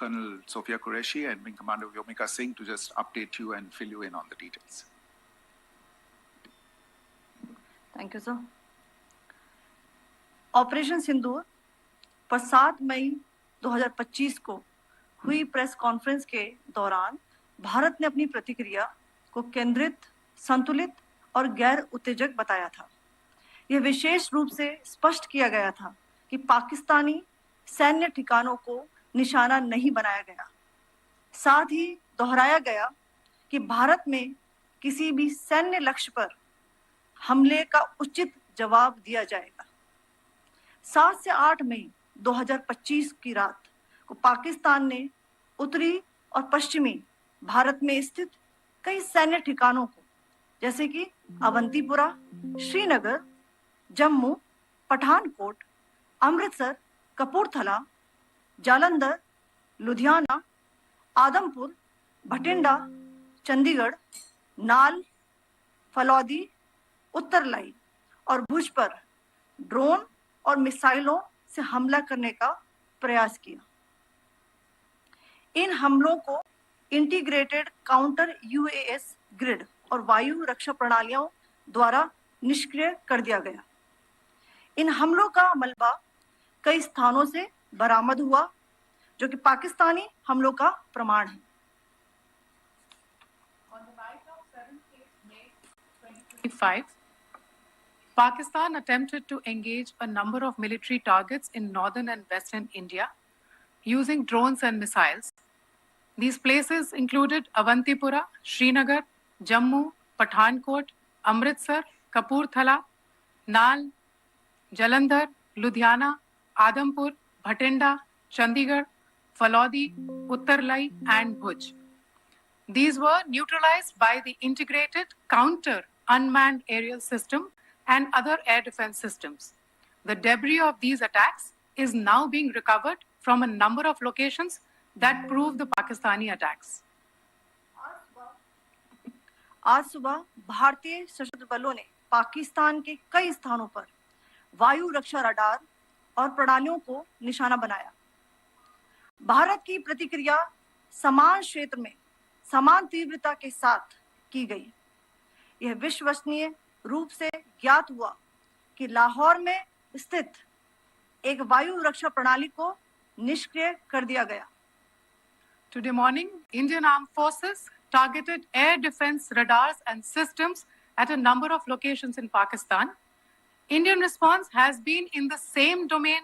Colonel Sophia Qureshi and Wing Commander Vyomika Singh to just update you and fill you in on the details. Thank you, sir. Operation Sindoor पर 7 मई 2025 को हुई press conference के दौरान भारत ने अपनी प्रतिक्रिया को केंद्रित, संतुलित और गैर उत्तेजक बताया था। यह विशेष रूप से स्पष्ट किया गया था कि पाकिस्तानी सैन्य ठिकानों को निशाना नहीं बनाया गया। साथ ही दोहराया गया कि भारत में किसी भी सैन्य लक्ष्य पर हमले का उचित जवाब दिया जाएगा। 7 से 8 मई 2025 की रात को पाकिस्तान ने उत्तरी और पश्चिमी भारत में स्थित कई सैन्य ठिकानों को, जैसे कि अवंतीपुरा, श्रीनगर, जम्मू, पठानकोट, अमृतसर, कपूरथला, जालंधर, लुधियाना, आदमपुर, भटिंडा, चंडीगढ़, नाल, फलौदी, उत्तरलाई और भुज पर ड्रोन और मिसाइलों से हमला करने का प्रयास किया। इन हमलों को इंटीग्रेटेड काउंटर यूएस ग्रिड और वायु रक्षा प्रणालियों द्वारा निष्क्रिय कर दिया गया। इन हमलों का मलबा कई स्थानों से बरामद हुआ, जो कि पाकिस्तानी हमलों का प्रमाण है। On the night of 7th May 2025, Pakistan attempted to engage a number of military targets in northern and western India using drones and missiles. These places included Avantipura, Srinagar, Jammu, Pathankot, Amritsar, Kapurthala, Nal, Jalandhar, Ludhiana, Adampur, Bhatinda, Chandigarh, Falodi, Uttarlai, and Bhuj. These were neutralized by the integrated counter unmanned aerial system and other air defense systems. The debris of these attacks is now being recovered from a number of locations that prove the Pakistani attacks. आज सुबह भारतीय सशस्त्र बलों ने पाकिस्तान के कई स्थानों पर वायु रक्षा रडार और प्रणालियों को निशाना बनाया। भारत की प्रतिक्रिया समान क्षेत्र में समान तीव्रता के साथ की गई। यह विश्वसनीय रूप से ज्ञात हुआ कि लाहौर में स्थित एक वायु रक्षा प्रणाली को निष्क्रिय कर दिया गया। Today morning, Indian Armed Forces targeted air defense radars and systems at a number of locations in Pakistan. Indian response has been in the same domain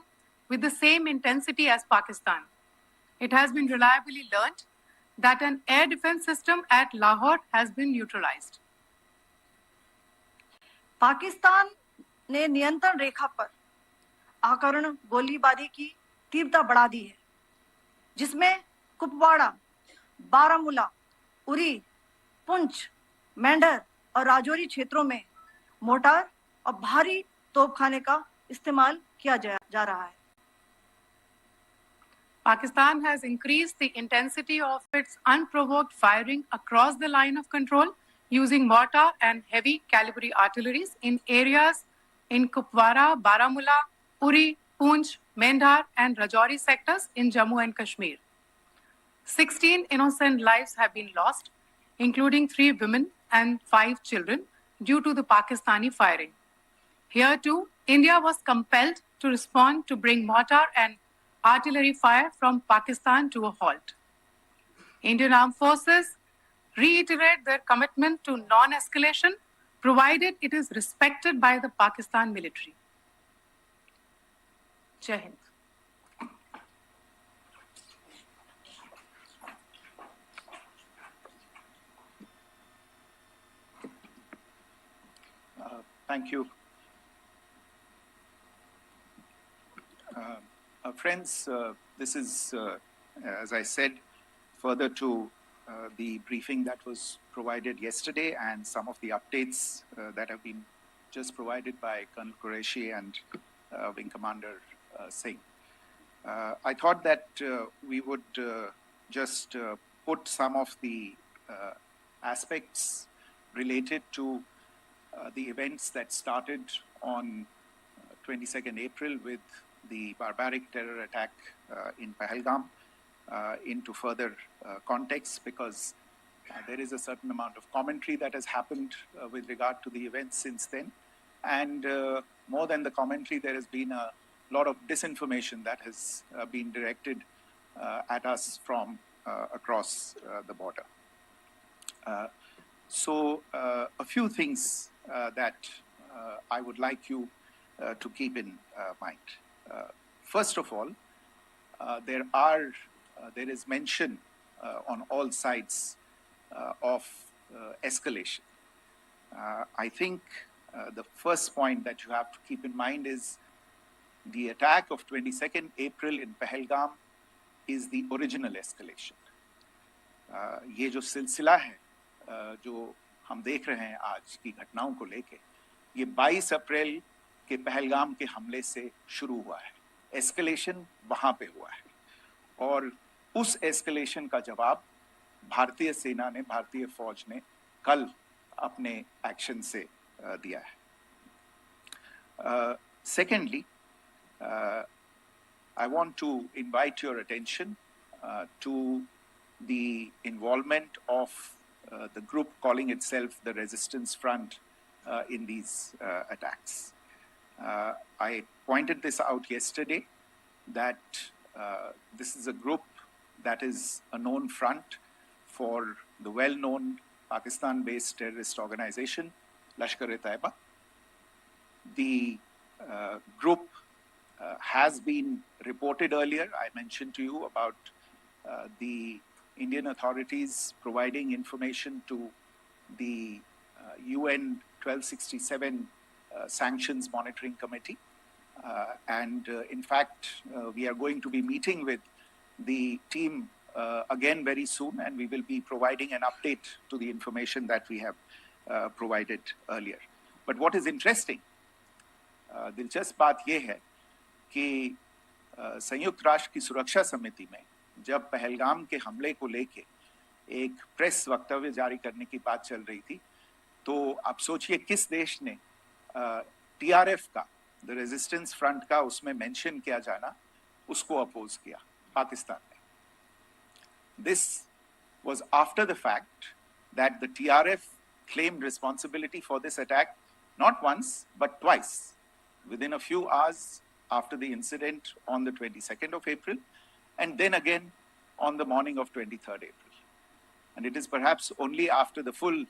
with the same intensity as Pakistan. It has been reliably learnt that an air defense system at Lahore has been neutralized. Pakistan ने नियंत्रण रेखा पर आकरण गोलीबारी की तीव्रता बढ़ा दी है, जिसमें कुपवाड़ा, बारामूला, उरी, पुंछ, मेंढर और राजौरी क्षेत्रों में मोर्टार और भारी तोपखाने का इस्तेमाल किया जा रहा है। Pakistan has increased the intensity of its unprovoked firing across the line of control using mortar and heavy calibre artilleries in areas in Kupwara, Baramulla, Uri, Poonch, Mendhar and Rajouri sectors in Jammu and Kashmir. 16 innocent lives have been lost, including 3 women and 5 children, due to the Pakistani firing. Here too, India was compelled to respond to bring mortar and artillery fire from Pakistan to a halt. Indian Armed Forces reiterate their commitment to non-escalation, provided it is respected by the Pakistan military. Jai Hind. Thank you. Friends, this is, as I said, further to the briefing that was provided yesterday and some of the updates that have been just provided by Colonel Qureshi and Wing Commander Singh. I thought that we would just put some of the aspects related to the events that started on 22nd April with the barbaric terror attack in Pahalgam, into further context, because there is a certain amount of commentary that has happened with regard to the events since then. And more than the commentary, there has been a lot of disinformation that has been directed at us from across the border. So a few things that I would like you to keep in mind. First of all, there is mention on all sides of escalation. I think the first point that you have to keep in mind is the attack of 22nd April in Pahalgam is the original escalation. ये जो सिलसिला है जो हम देख रहे हैं आज की घटनाओं को लेके, ये 22 अप्रैल के पहलगाम के हमले से शुरू हुआ है. एस्केलेशन वहां पे हुआ है और उस एस्केलेशन का जवाब भारतीय सेना ने, भारतीय फौज ने कल अपने एक्शन से दिया है. Secondly, I want to invite your attention to the involvement of the group calling itself the Resistance Front in these attacks. I pointed this out yesterday that this is a group that is a known front for the well-known Pakistan-based terrorist organization, Lashkar-e-Taiba. The group has been reported earlier. I mentioned to you about the Indian authorities providing information to the UN 1267 Sanctions Monitoring Committee. And in fact, we are going to be meeting with the team again very soon, and we will be providing an update to the information that we have provided earlier. But what is interesting, दिलचस्प बात यह है कि संयुक्त राष्ट्र की सुरक्षा समिति में जब पहलगाम के हमले को लेके एक प्रेस वक्तव्य जारी करने की बात चल रही थी, तो आप सोचिए किस देश ने टीआरएफ का, द रेजिस्टेंस फ्रंट का उसमें मेंशन किया जाना, उसको अपोज किया, पाकिस्तान ने. This was after the fact that the TRF claimed responsibility for this attack not once but twice, within a few hours after the incident on the 22nd of April, and then again on the morning of 23rd April. And it is perhaps only after the full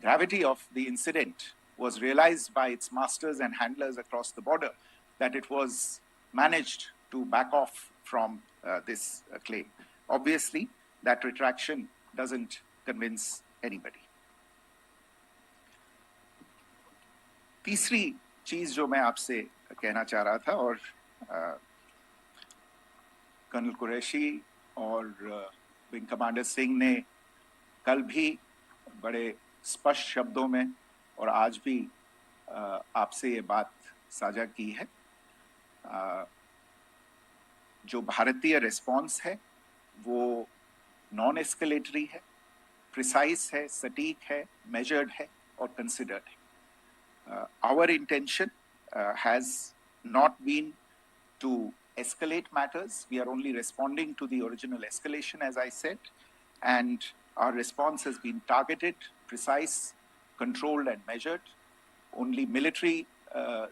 gravity of the incident was realized by its masters and handlers across the border that it was managed to back off from this claim. Obviously, that retraction doesn't convince anybody. तीसरी चीज जो मैं आपसे कहना चाह रहा था, और कर्नल कुरैशी और विंग कमांडर सिंह ने कल भी बड़े स्पष्ट शब्दों में और आज भी आपसे ये बात साझा की है. जो भारतीय रिस्पॉन्स है वो नॉन एस्केलेटरी है, प्रिसाइज है, सटीक है, मेजर्ड है और कंसिडर्ड है. Our intention has not been to escalate matters. We are only responding to the original escalation, as I said, and our response has been targeted, precise, controlled and measured. Only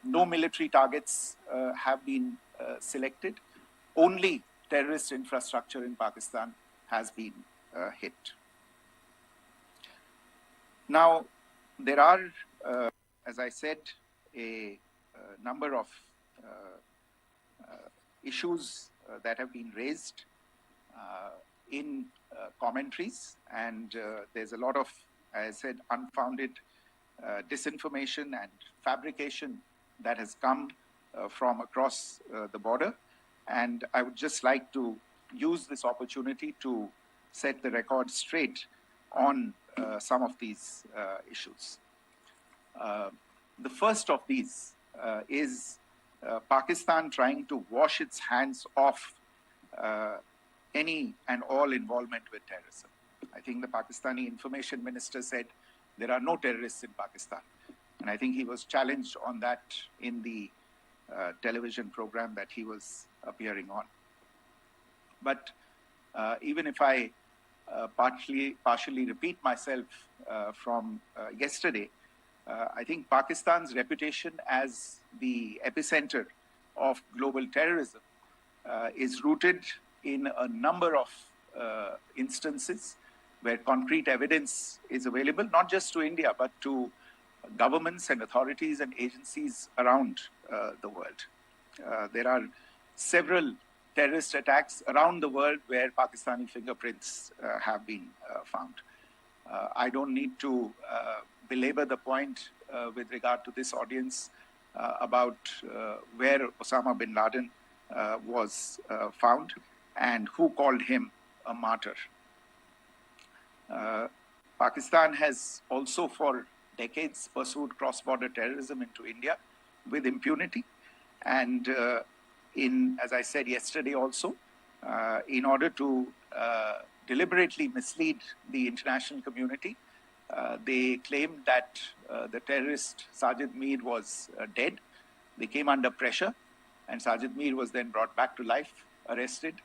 no military targets have been selected. Only terrorist infrastructure in Pakistan has been hit. Now, there are, as I said, a number of issues that have been raised in commentaries, and there's a lot of, as I said, unfounded disinformation and fabrication that has come from across the border. And I would just like to use this opportunity to set the record straight on some of these issues. The first of these is Pakistan trying to wash its hands off any and all involvement with terrorism. I think the Pakistani information minister said there are no terrorists in Pakistan. And I think he was challenged on that in the television program that he was appearing on. But Even if I partially repeat myself from yesterday, I think Pakistan's reputation as the epicenter of global terrorism is rooted in a number of instances where concrete evidence is available, not just to India, but to governments and authorities and agencies around the world. There are several terrorist attacks around the world where Pakistani fingerprints have been found. I don't need to belabor the point with regard to this audience about where Osama bin Laden was found and who called him a martyr. Pakistan has also for decades pursued cross-border terrorism into India with impunity. And as I said yesterday also, in order to deliberately mislead the international community, they claimed that the terrorist Sajid Mir was dead. They came under pressure, and Sajid Mir was then brought back to life, arrested,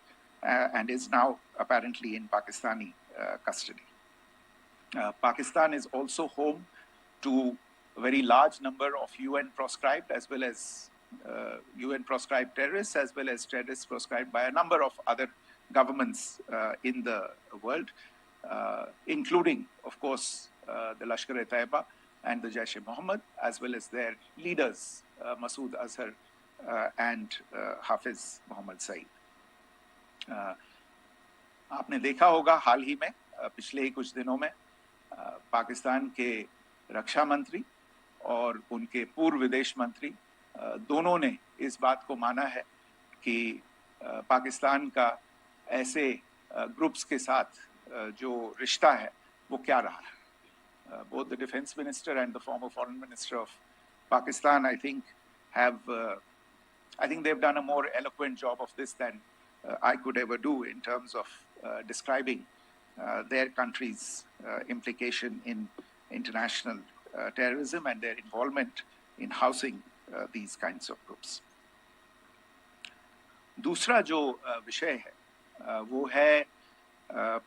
and is now apparently in Pakistani custody. Pakistan is also home to a very large number of UN proscribed as well as UN proscribed terrorists, as well as terrorists proscribed by a number of other governments in the world, including, of course, the Lashkar-e-Taiba and the Jaish-e-Mohammed, as well as their leaders, Masood Azhar and Hafiz Mohammed Saeed. आपने देखा होगा हाल ही में पिछले ही कुछ दिनों में पाकिस्तान के रक्षा मंत्री और उनके पूर्व विदेश मंत्री दोनों ने इस बात को माना है कि पाकिस्तान का ऐसे ग्रुप्स के साथ जो रिश्ता है वो क्या रहा है. Both the defense minister and the former foreign minister of Pakistan, I think they've done a more eloquent job of this than I could ever do in terms of describing their country's implication in international terrorism and their involvement in housing these kinds of groups. दूसरा जो विषय है वो है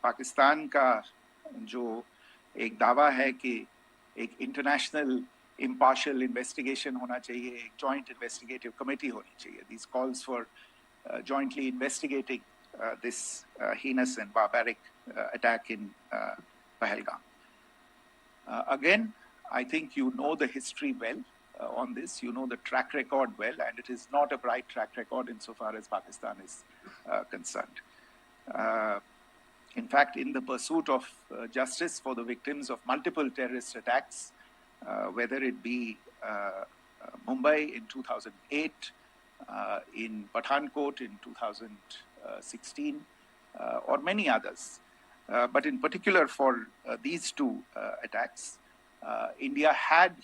पाकिस्तान का जो एक दावा है कि एक इंटरनेशनल impartial investigation होना चाहिए, एक joint investigative committee होनी चाहिए. These calls for jointly investigating this heinous and barbaric attack in Pahalgam. Again, I think you know the history well on this. You know the track record well, and it is not a bright track record insofar as Pakistan is concerned. In fact, in the pursuit of justice for the victims of multiple terrorist attacks, whether it be Mumbai in 2008, in Pathankot in 2016, or many others, but in particular for these two attacks, India had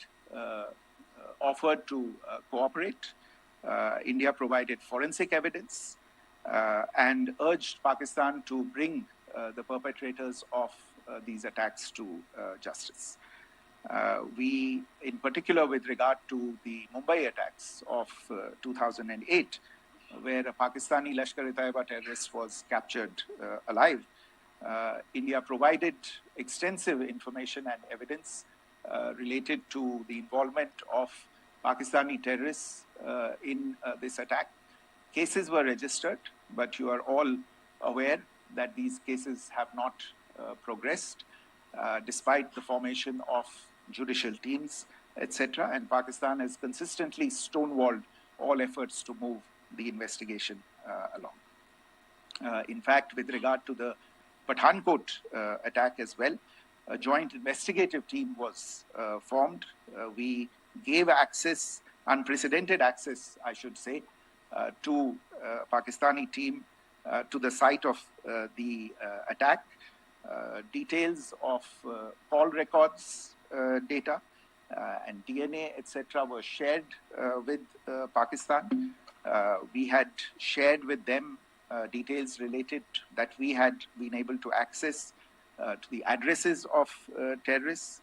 offered to cooperate. India provided forensic evidence and urged Pakistan to bring the perpetrators of these attacks to justice. We, in particular with regard to the Mumbai attacks of 2008, where a Pakistani Lashkar-e-Taiba terrorist was captured alive, India provided extensive information and evidence related to the involvement of Pakistani terrorists in this attack. Cases were registered, but you are all aware that these cases have not progressed despite the formation of judicial teams, etc. And Pakistan has consistently stonewalled all efforts to move the investigation along. In fact, with regard to the Pathankot attack as well, a joint investigative team was formed. We gave access, unprecedented access, I should say, to Pakistani team to the site of the attack. Details of call records data and DNA, etc. were shared with Pakistan. We had shared with them details related that we had been able to access to the addresses of terrorists.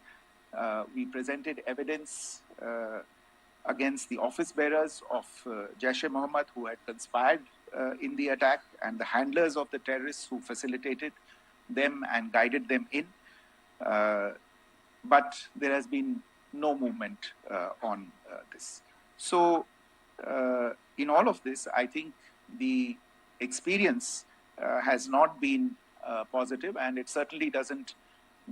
We presented evidence against the office bearers of Jaish-e-Mohammed who had conspired in the attack and the handlers of the terrorists who facilitated them and guided them in. But there has been no movement on this. So in all of this, I think the experience has not been positive, and it certainly doesn't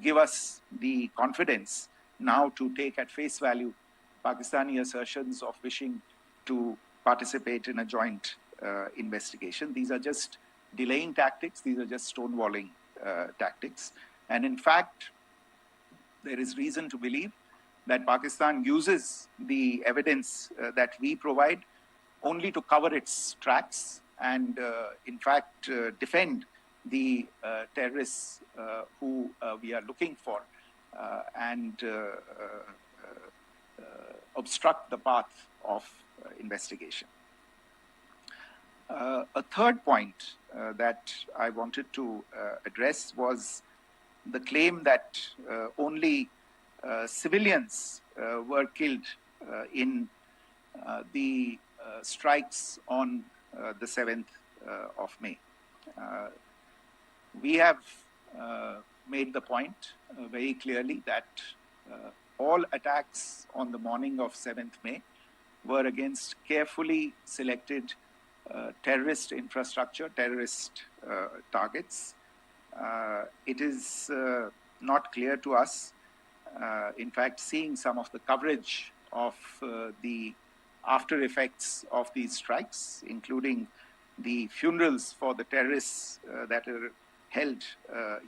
give us the confidence now to take at face value Pakistani assertions of wishing to participate in a joint investigation. These are just delaying tactics. These are just stonewalling tactics. And in fact, there is reason to believe that Pakistan uses the evidence that we provide only to cover its tracks and, in fact, defend the terrorists who we are looking for and obstruct the path of investigation. A third point that I wanted to address was the claim that only civilians were killed in the strikes on the 7th of May. We have made the point very clearly that all attacks on the morning of 7th May were against carefully selected terrorist infrastructure, terrorist targets. It is not clear to us, in fact, seeing some of the coverage of the after effects of these strikes, including the funerals for the terrorists that were held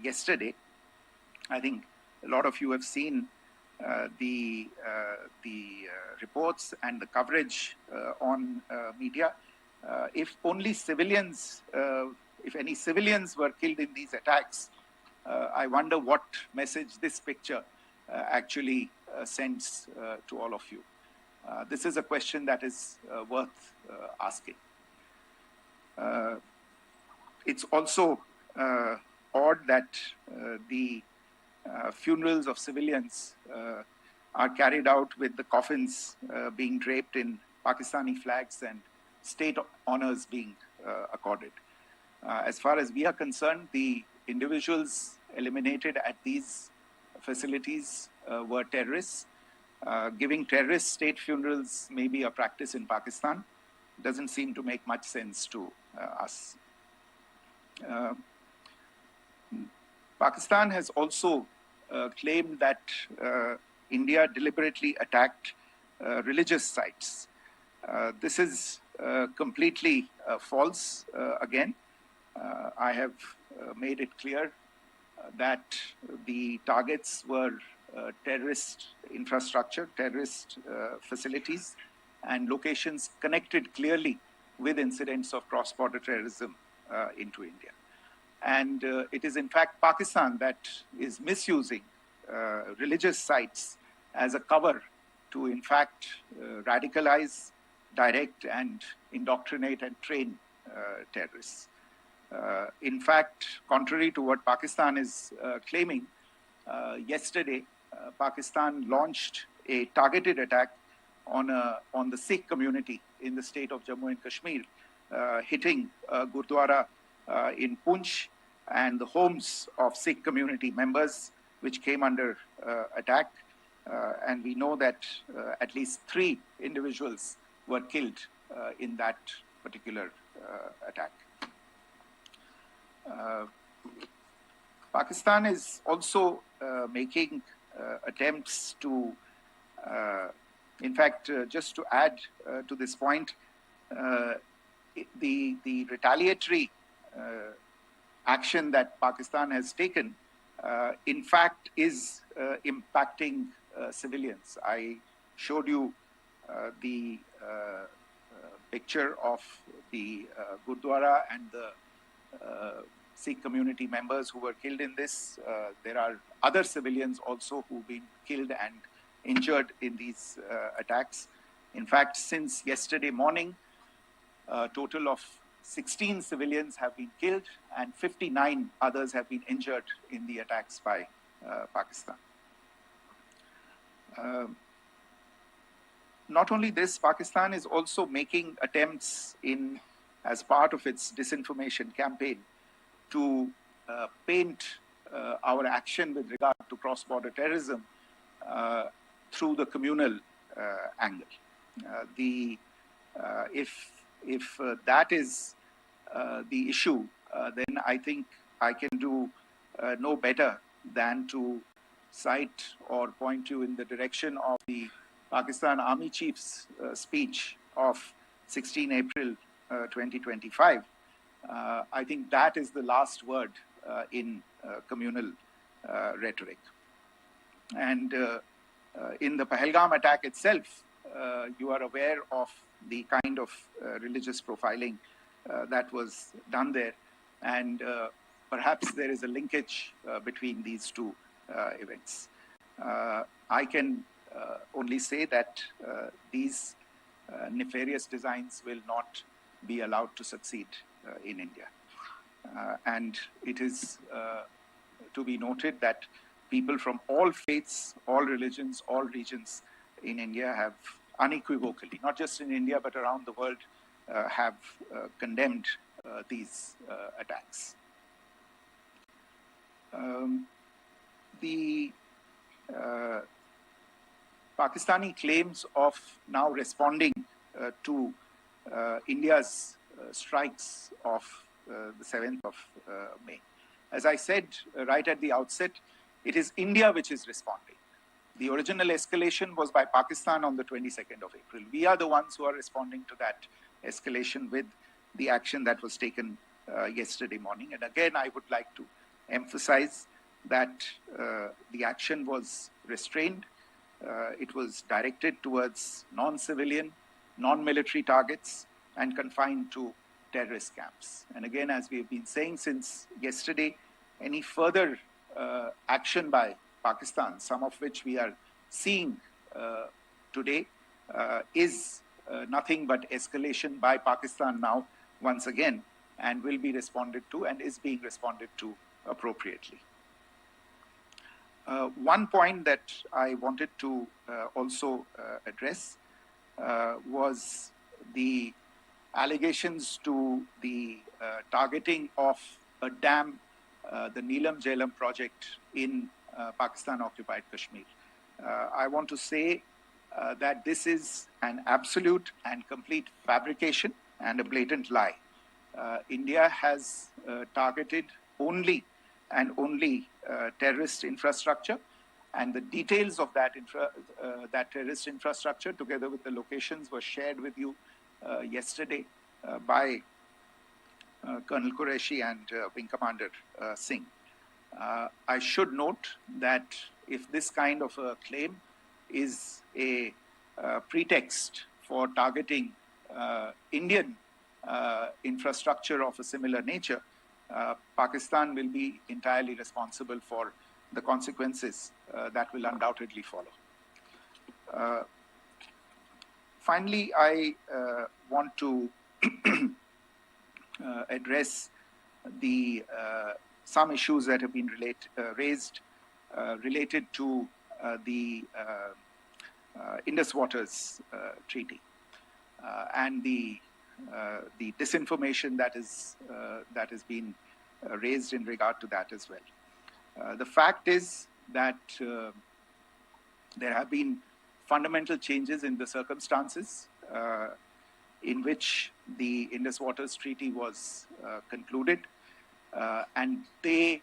yesterday. I think a lot of you have seen the reports and the coverage on media. If only civilians, if any civilians were killed in these attacks, I wonder what message this picture actually sends to all of you. This is a question that is worth asking. It's also odd that the funerals of civilians are carried out with the coffins being draped in Pakistani flags and state honors being accorded. As far as we are concerned, the individuals eliminated at these facilities were terrorists. Giving terrorist state funerals may be a practice in Pakistan. Doesn't seem to make much sense to us. Pakistan has also claimed that India deliberately attacked religious sites. This is completely false again. I have made it clear that the targets were terrorist infrastructure, terrorist facilities, and locations connected clearly with incidents of cross-border terrorism into India. And it is in fact Pakistan that is misusing religious sites as a cover to in fact radicalize, direct and indoctrinate and train terrorists. In fact, contrary to what Pakistan is claiming, yesterday Pakistan launched a targeted attack on the Sikh community in the state of Jammu and Kashmir, hitting Gurdwara in Poonch and the homes of Sikh community members, which came under attack. And we know that at least 3 individuals were killed in that particular attack. Pakistan is also making attempts to, in fact, just to add to this point, the retaliatory action that Pakistan has taken, in fact, is impacting civilians. I showed you the picture of the Gurdwara and the Sikh community members who were killed in this. There are other civilians also who've been killed and injured in these attacks. In fact, since yesterday morning, a total of 16 civilians have been killed and 59 others have been injured in the attacks by Pakistan. Not only this, Pakistan is also making attempts in as part of its disinformation campaign, to paint our action with regard to cross-border terrorism through the communal angle. If that is the issue, then I think I can do no better than to cite or point you in the direction of the Pakistan Army Chief's speech of 16 April 2025. I think that is the last word in communal rhetoric. And in the Pahalgam attack itself, you are aware of the kind of religious profiling that was done there. And perhaps there is a linkage between these two events. I can only say that these nefarious designs will not be allowed to succeed in India. And it is to be noted that people from all faiths, all religions, all regions in India have unequivocally, not just in India but around the world, have condemned these attacks. The Pakistani claims of now responding to India's strikes of the 7th of May. As I said right at the outset, it is India which is responding. The original escalation was by Pakistan on the 22nd of April. We are the ones who are responding to that escalation with the action that was taken yesterday morning. And again, I would like to emphasize that the action was restrained. It was directed towards non-civilian, non-military targets and confined to terrorist camps. And again, as we have been saying since yesterday, any further action by Pakistan, some of which we are seeing today, is nothing but escalation by Pakistan now, once again, and will be responded to and is being responded to appropriately. One point that I wanted to also address was the allegations to the targeting of a dam, the Neelam Jhelum project in Pakistan-occupied Kashmir. I want to say that this is an absolute and complete fabrication and a blatant lie. India has targeted only and only terrorist infrastructure, and the details of that terrorist infrastructure, together with the locations, were shared with you yesterday by Colonel Qureshi and Wing Commander Singh. I should note that if this kind of a claim is a pretext for targeting Indian infrastructure of a similar nature, Pakistan will be entirely responsible for the consequences that will undoubtedly follow. Finally, I want to address the some issues that have been raised related to the Indus Waters Treaty and the disinformation that has been raised in regard to that as well. The fact is that there have been fundamental changes in the circumstances in which the Indus Waters Treaty was concluded, and they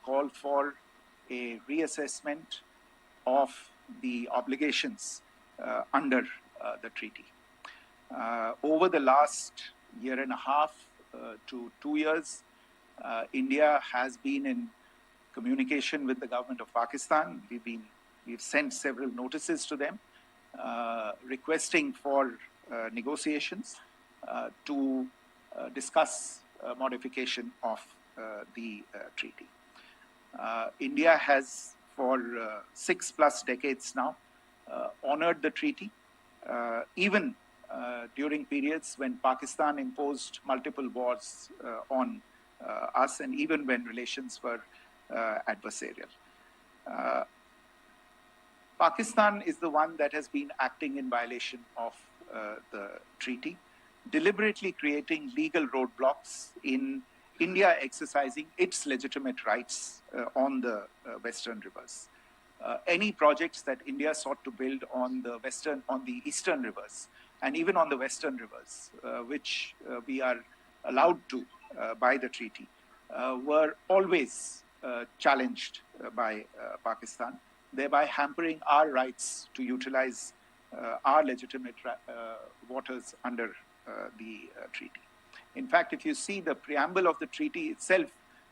call for a reassessment of the obligations under the treaty. Over the last year and a half to 2 years, India has been in communication with the government of Pakistan. We've sent several notices to them requesting for negotiations to discuss modification of the treaty. India has for 6+ decades now honored the treaty, even during periods when Pakistan imposed multiple wars on us, and even when relations were adversarial. Pakistan is the one that has been acting in violation of the treaty. deliberately creating legal roadblocks in India exercising its legitimate rights on the Western rivers. Any projects that India sought to build on the eastern rivers, and even on the western rivers, which we are allowed to by the treaty, were always challenged by Pakistan, thereby hampering our rights to utilize our legitimate waters under the treaty. In fact, if you see the preamble of the treaty itself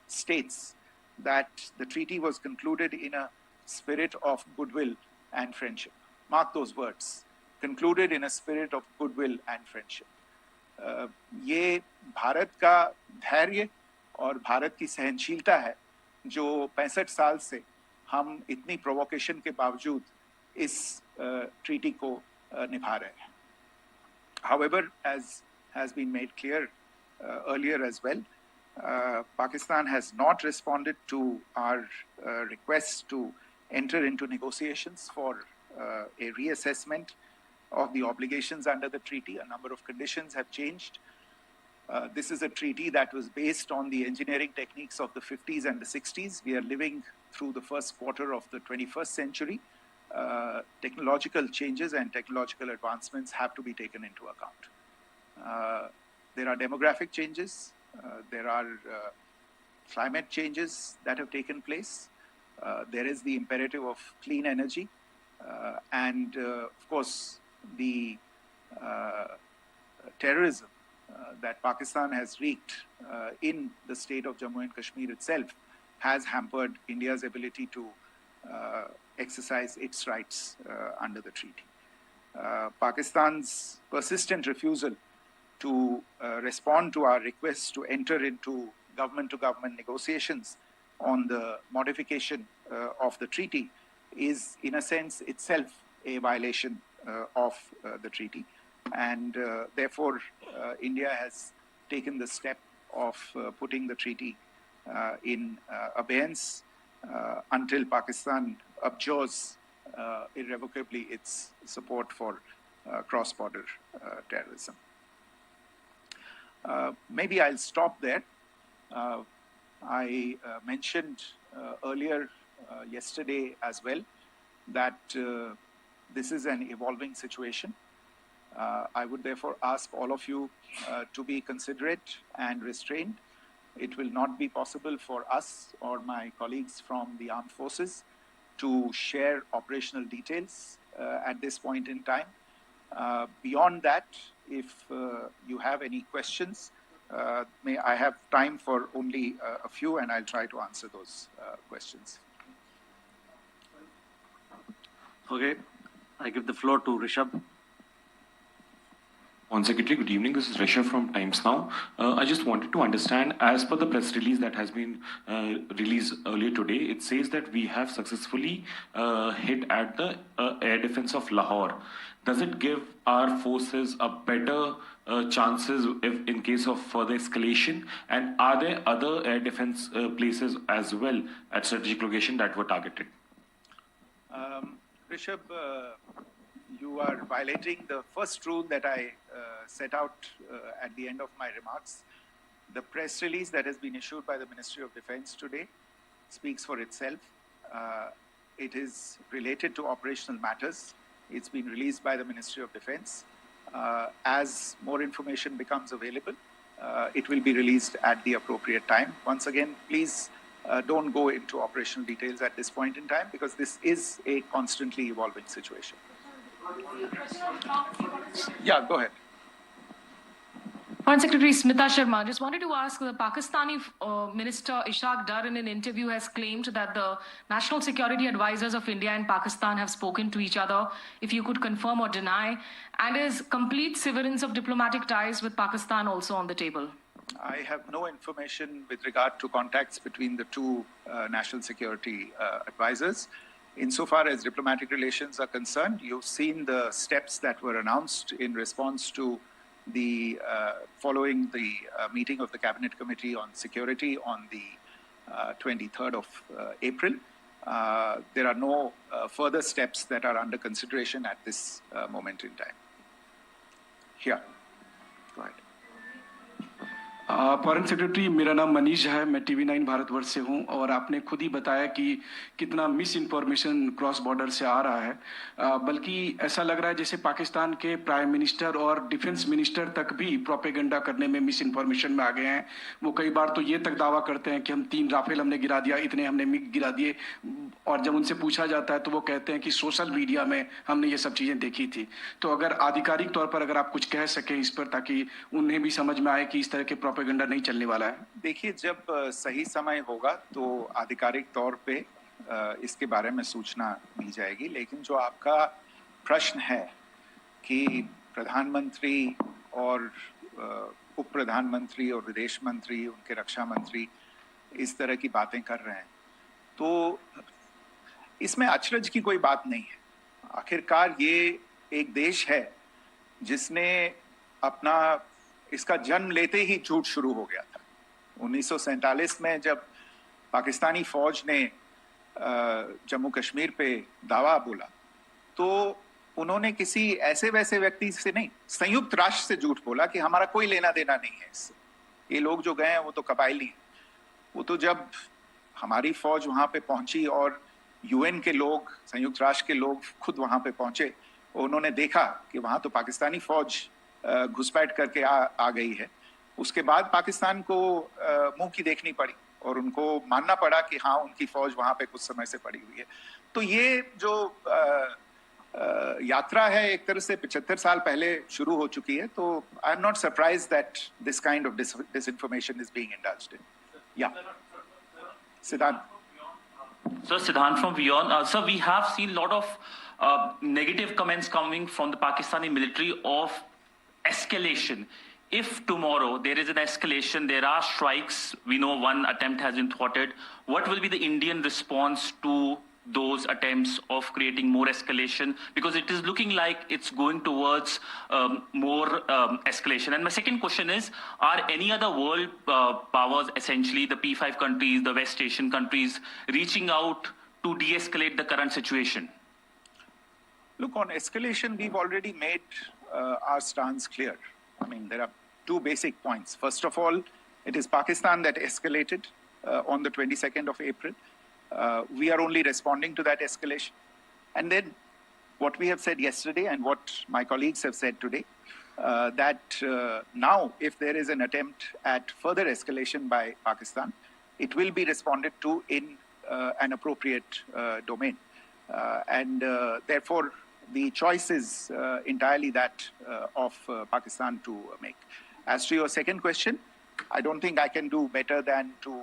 states that the treaty was concluded in a spirit of goodwill and friendship. Mark those words, concluded in a spirit of goodwill and friendship. ये भारत का धैर्य और भारत की सहनशीलता है जो 65 साल से हम इतनी प्रोवोकेशन के बावजूद इस ट्रीटी को निभा रहे हैं. However, as has been made clear earlier as well, Pakistan has not responded to our request to enter into negotiations for a reassessment of the obligations under the treaty. A number of conditions have changed. This is a treaty that was based on the engineering techniques of the 50s and the 60s. We are living through the first quarter of the 21st century. Technological changes and technological advancements have to be taken into account. There are demographic changes. There are climate changes that have taken place. There is the imperative of clean energy. And of course, the terrorism that Pakistan has wreaked in the state of Jammu and Kashmir itself has hampered India's ability to exercise its rights under the treaty. Pakistan's persistent refusal to respond to our request to enter into government-to-government negotiations on the modification of the treaty is, in a sense, itself a violation of the treaty. And therefore, India has taken the step of putting the treaty in abeyance until Pakistan abjures irrevocably its support for cross-border terrorism. Maybe I'll stop there. I mentioned earlier yesterday as well that this is an evolving situation. I would therefore ask all of you to be considerate and restrained. It will not be possible for us or my colleagues from the armed forces to share operational details at this point in time. Beyond that, if you have any questions, may I have time for only a few, and I'll try to answer those questions. Okay, I give the floor to Rishabh. On Secretary, good evening. This is Rishabh from Times Now. I just wanted to understand, as per the press release that has been released earlier today, it says that we have successfully hit at the air defense of Lahore. Does it give our forces a better chances if in case of further escalation? And are there other air defense places as well at strategic location that were targeted? Rishabh, you are violating the first rule that I set out at the end of my remarks. The press release that has been issued by the Ministry of Defense today speaks for itself. It is related to operational matters. It's been released by the Ministry of Defense. As more information becomes available, it will be released at the appropriate time. Once again, please don't go into operational details at this point in time, because this is a constantly evolving situation. Yeah, go ahead. Foreign Secretary Smita Sharma, just wanted to ask, the Pakistani Minister Ishaq Dar in an interview has claimed that the national security advisors of India and Pakistan have spoken to each other, if you could confirm or deny, and is complete severance of diplomatic ties with Pakistan also on the table? I have no information with regard to contacts between the two national security advisors. Insofar as diplomatic relations are concerned, you've seen the steps that were announced in response to the following the meeting of the Cabinet Committee on Security on the 23rd of April. There are no further steps that are under consideration at this moment in time. Here. Go ahead. Foreign secretary, मेरा नाम मनीष है, मैं TV9 Bharatvarsh से हूं और आपने खुद ही बताया कि कितना मिस इन्फॉर्मेशन क्रॉस बॉर्डर से आ रहा है, बल्कि ऐसा लग रहा है जैसे पाकिस्तान के प्राइम मिनिस्टर और डिफेंस मिनिस्टर तक भी प्रोपेगेंडा करने में मिस इन्फॉर्मेशन में आ गए हैं। वो कई बार तो ये तक दावा करते हैं कि हम 3 राफेल हमने गिरा दिया, इतने हमने मिग गिरा दिए, और जब उनसे पूछा जाता है तो वो कहते हैं कि सोशल मीडिया में हमने ये सब चीजें देखी थी। तो अगर आधिकारिक तौर पर अगर आप कुछ कह सकें इस पर, ताकि उन्हें भी समझ में आए कि इस तरह के प्रोपेगेंडा नहीं चलने वाला है। देखिए, जब सही समय होगा तो आधिकारिक तौर पे इसके बारे में सूचना दी जाएगी। लेकिन जो आपका प्रश्न है कि प्रधानमंत्री और उप प्रधानमंत्री और विदेश मंत्री, उनके रक्षा मंत्री इस तरह की बातें कर रहे हैं, तो इसमें अचरज की कोई बात नहीं है। आखिरकार ये एक देश है जिसने अपना इसका जन्म लेते ही झूठ शुरू हो गया था। 1947 में जब पाकिस्तानी फौज ने जम्मू कश्मीर पे दावा बोला, तो उन्होंने किसी ऐसे वैसे व्यक्ति से नहीं, संयुक्त राष्ट्र से झूठ बोला कि हमारा कोई लेना देना नहीं है इससे, ये लोग जो गए हैं वो तो कबायली हैं। वो तो जब हमारी फौज वहां पे पहुंची और UN के लोग, संयुक्त राष्ट्र के लोग खुद वहां पे पहुंचे, उन्होंने देखा कि वहां तो पाकिस्तानी फौज घुसपैठ करके आ गई है। उसके बाद पाकिस्तान को मुंह की देखनी पड़ी और उनको मानना पड़ा कि हाँ, उनकी फौज वहां पे कुछ समय से पड़ी हुई है। तो ये जो यात्रा है एक तरह से 75 साल पहले शुरू हो चुकी है। तो I am not surprised that this kind of disinformation is being indulged in. Yeah. Siddhant. Sir, Siddhant from Beyond. Sir, we have seen a lot of negative comments coming from the Pakistani military of escalation. If tomorrow there is an escalation, there are strikes, we know one attempt has been thwarted, what will be the Indian response to those attempts of creating more escalation? Because it is looking like it's going towards more escalation. And my second question is, are any other world powers, essentially the P5 countries, the West Asian countries, reaching out to de-escalate the current situation? Look, on escalation, we've already made our stance clear. I mean, there are two basic points. First of all, it is Pakistan that escalated on the 22nd of April. We are only responding to that escalation. And then what we have said yesterday and what my colleagues have said today, that now if there is an attempt at further escalation by Pakistan, it will be responded to in an appropriate domain. And therefore, the choice is entirely that of Pakistan to make. As to your second question, I don't think I can do better than to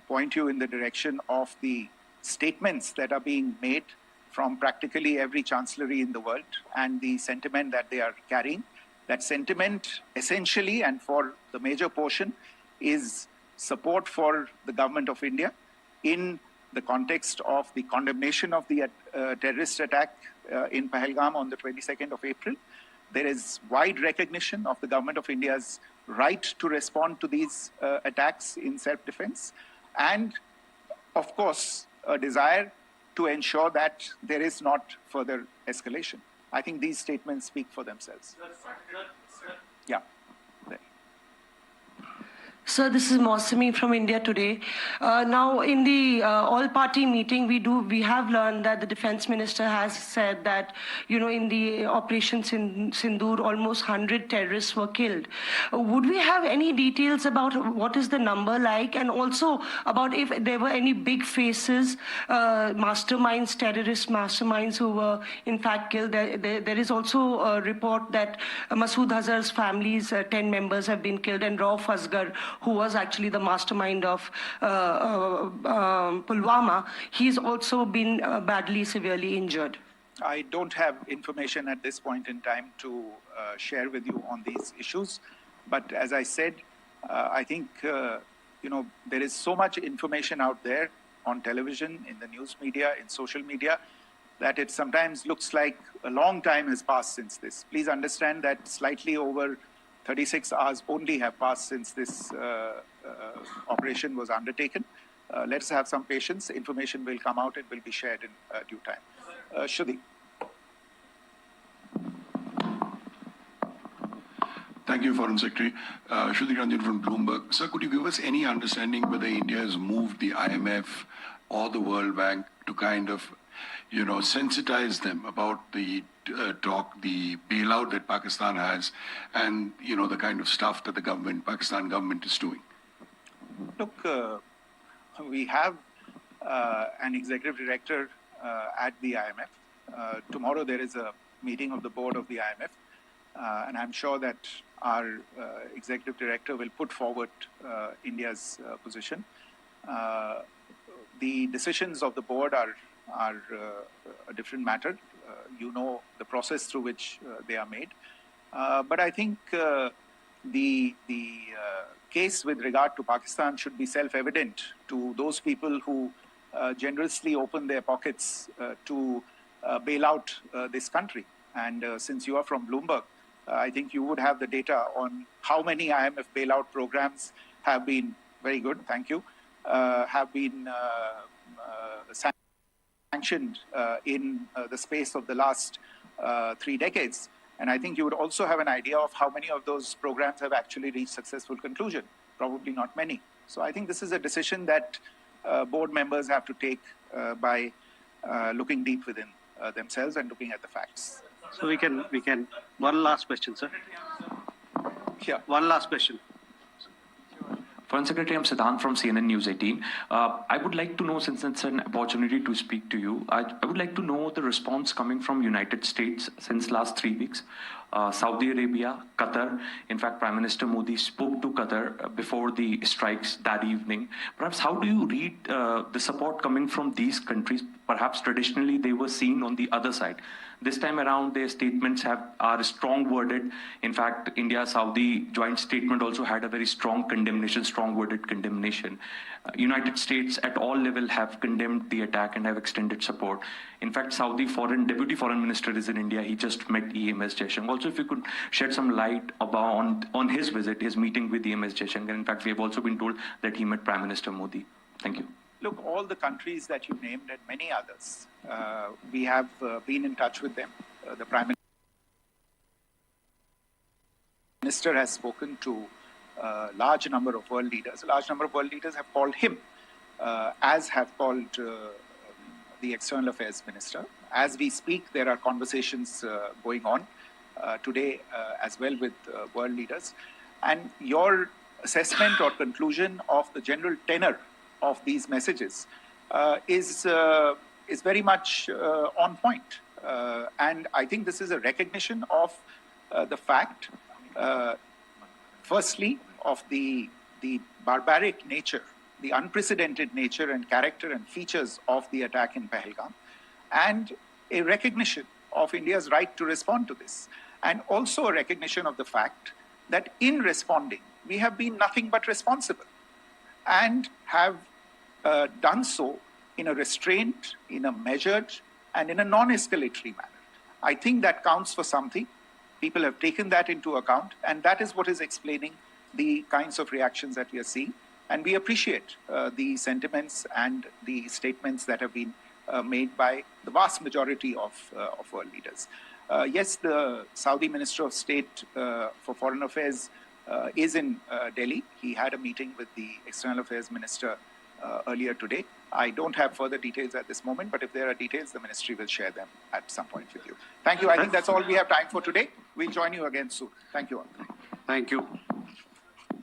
point you in the direction of the statements that are being made from practically every chancellery in the world and the sentiment that they are carrying. That sentiment essentially and for the major portion is support for the government of India in the context of the condemnation of the terrorist attack in Pahalgam on the 22nd of April. There is wide recognition of the government of India's right to respond to these attacks in self-defense, and of course a desire to ensure that there is not further escalation. I think these statements speak for themselves. Yeah. Sir, this is Mausami from India Today. Now, in the all-party meeting, we have learned that the defense minister has said that, in the operations in Sindoor, almost 100 terrorists were killed. Would we have any details about what is the number like, and also about if there were any big faces, masterminds, terrorist masterminds who were in fact killed? There is also a report that Masood Azhar's family's 10 members have been killed, and Rauf Asghar, who was actually the mastermind of Pulwama, he's also been badly, severely injured. I don't have information at this point in time to share with you on these issues. But as I said, I think, there is so much information out there on television, in the news media, in social media, that it sometimes looks like a long time has passed since this. Please understand that slightly over 36 hours only have passed since this operation was undertaken. Let's have some patience. Information will come out. It will be shared in due time. Shruti. Thank you. Thank you, Foreign Secretary. Shruti Ranjan from Bloomberg. Sir, could you give us any understanding whether India has moved the IMF or the World Bank to kind of, sensitize them about the the bailout that Pakistan has and, the kind of stuff that the Pakistan government is doing? Look, we have an executive director at the IMF. Tomorrow there is a meeting of the board of the IMF, and I'm sure that our executive director will put forward India's position. The decisions of the board are a different matter. You know the process through which they are made. But I think the case with regard to Pakistan should be self-evident to those people who generously open their pockets to bail out this country. And since you are from Bloomberg, I think you would have the data on how many IMF bailout programs have been, very good, thank you, have been sanctioned in the space of the last 3 decades. And I think you would also have an idea of how many of those programs have actually reached successful conclusion. Probably not many. So I think this is a decision that board members have to take by looking deep within themselves and looking at the facts. So we can, one last question, sir. Yeah. One last question. Foreign Secretary, I'm Siddhant from CNN News 18. I would like to know, since it's an opportunity to speak to you, I would like to know the response coming from United States since last 3 weeks. Saudi Arabia, Qatar. In fact, Prime Minister Modi spoke to Qatar before the strikes that evening. Perhaps how do you read the support coming from these countries? Perhaps traditionally they were seen on the other side. This time around, their statements are strong worded. In fact, India-Saudi joint statement also had a very strong condemnation, strong worded condemnation. United States at all levels have condemned the attack and have extended support. In fact, Saudi Deputy Foreign Minister is in India. He just met EMS Jaishankar. Also, if you could shed some light on his visit, his meeting with EMS Jaishankar. In fact, we have also been told that he met Prime Minister Modi. Thank you. Look, all the countries that you named and many others, we have been in touch with them. The Prime Minister has spoken to a large number of world leaders. A large number of world leaders have called him, as have called the External Affairs Minister. As we speak, there are conversations going on today as well with world leaders. And your assessment or conclusion of the general tenor of these messages is very much on point. And I think this is a recognition of the fact, firstly, of the barbaric nature, the unprecedented nature and character and features of the attack in Pahalgam, and a recognition of India's right to respond to this. And also a recognition of the fact that in responding, we have been nothing but responsible and have done so in a restrained, in a measured, and in a non-escalatory manner. I think that counts for something. People have taken that into account, and that is what is explaining the kinds of reactions that we are seeing. And we appreciate the sentiments and the statements that have been made by the vast majority of world leaders. Yes, the Saudi Minister of State for Foreign Affairs is in Delhi. He had a meeting with the External Affairs Minister earlier today. I don't have further details at this moment, but if there are details, the ministry will share them at some point with you. Thank you. I think that's all we have time for today. We'll join you again soon. Thank you all. Thank you.